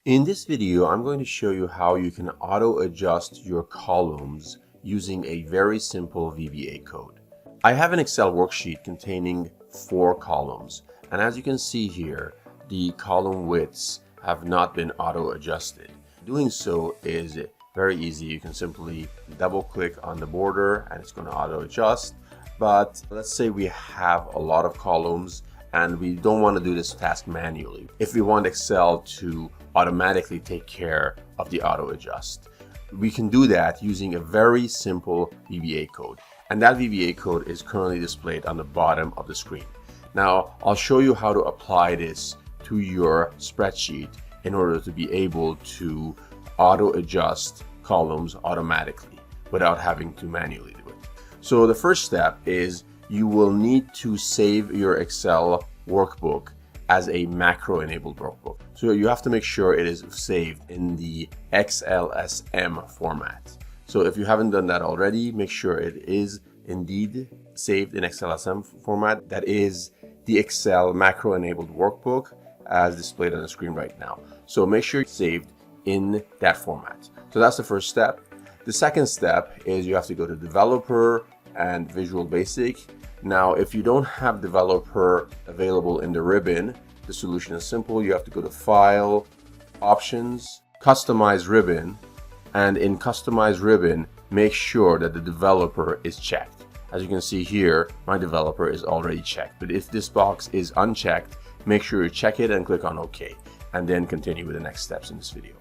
In this video, I'm going to show you how you can auto-adjust your columns using a very simple VBA code. I have an Excel worksheet containing 4 columns, and as you can see here, the column widths have not been auto-adjusted. Doing so is very easy. You can simply double-click on the border and it's going to auto-adjust. But let's say we have a lot of columns and we don't want to do this task manually. If we want Excel to automatically take care of the auto adjust, we can do that using a very simple VBA code. And that VBA code is currently displayed on the bottom of the screen. Now, I'll show you how to apply this to your spreadsheet in order to be able to auto adjust columns automatically without having to manually do it. So the first step is you will need to save your Excel workbook as a macro-enabled workbook. So you have to make sure it is saved in the XLSM format. So if you haven't done that already, make sure it is indeed saved in XLSM format. That is the Excel macro-enabled workbook as displayed on the screen right now. So make sure it's saved in that format. So that's the first step. The second step is you have to go to Developer and Visual Basic. Now, if you don't have Developer available in the ribbon, the solution is simple. You have to go to File, Options, Customize Ribbon, and in Customize Ribbon, make sure that the developer is checked. As you can see here, my developer is already checked. But if this box is unchecked, make sure you check it and click on OK, and then continue with the next steps in this video.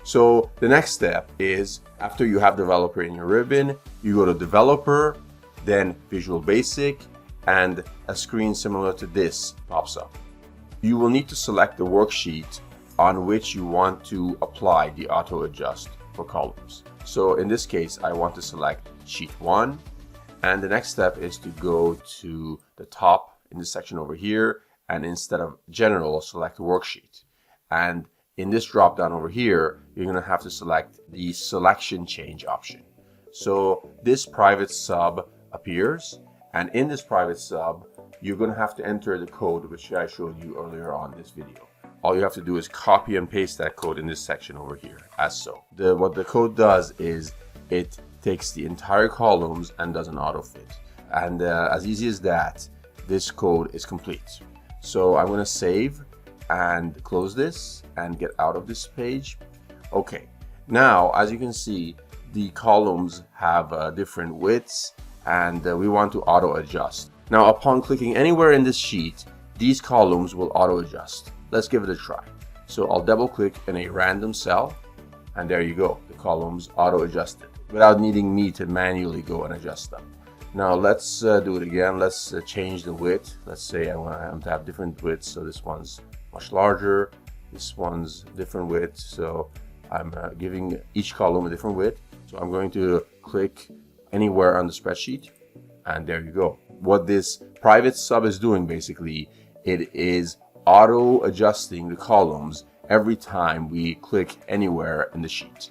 So the next step is after you have developer in your ribbon, you go to Developer, then Visual Basic, and a screen similar to this pops up. You will need to select the worksheet on which you want to apply the auto adjust for columns. So in this case, I want to select sheet 1, and the next step is to go to the top in this section over here, and instead of general, select worksheet. And in this drop down over here, you're going to have to select the selection change option. So this private sub appears, and in this private sub you're going to have to enter the code which I showed you earlier on this video. All you have to do is copy and paste that code in this section over here, as so. What the code does is it takes the entire columns and does an autofit, and as easy as that, this code is complete. So I'm going to save and close this and get out of this page. Okay, now as you can see, the columns have different widths, and we want to auto adjust. Now upon clicking anywhere in this sheet, these columns will auto adjust. Let's give it a try. So I'll double click in a random cell, and there you go, the columns auto adjusted without needing me to manually go and adjust them. Now let's do it again. Let's change the width. Let's say I want them to have different widths. So this one's much larger, this one's different width, so I'm giving each column a different width. So I'm going to click anywhere on the spreadsheet, and there you go. What this private sub is doing, basically, it is auto adjusting the columns every time we click anywhere in the sheet.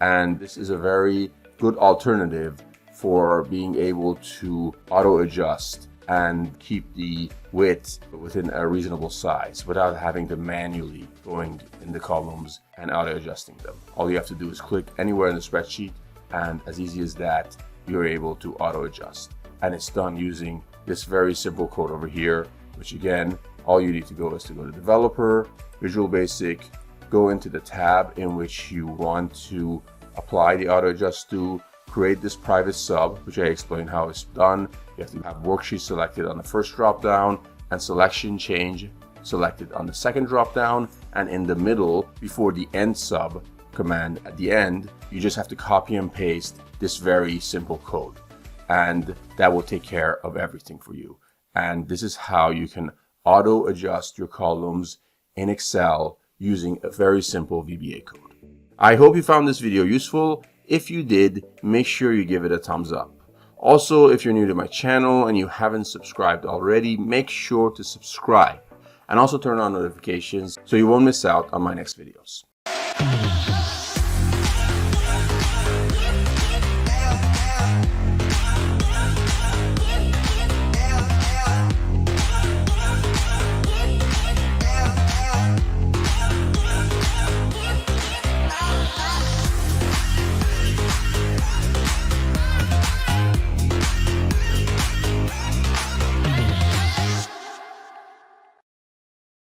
And this is a very good alternative for being able to auto adjust and keep the width within a reasonable size without having to manually going in the columns and auto adjusting them. All you have to do is click anywhere in the spreadsheet, and as easy as that, you're able to auto adjust. And it's done using this very simple code over here, which again, all you need to go is to go to Developer, Visual Basic, go into the tab in which you want to apply the auto adjust to, create this private sub, which I explained how it's done. You have to have worksheet selected on the first drop down and selection change selected on the second drop down, and in the middle before the end sub command at the end, you just have to copy and paste this very simple code, and that will take care of everything for you. And this is how you can auto adjust your columns in Excel using a very simple VBA code. I hope you found this video useful. If you did, make sure you give it a thumbs up. Also, if you're new to my channel and you haven't subscribed already, make sure to subscribe and also turn on notifications so you won't miss out on my next videos.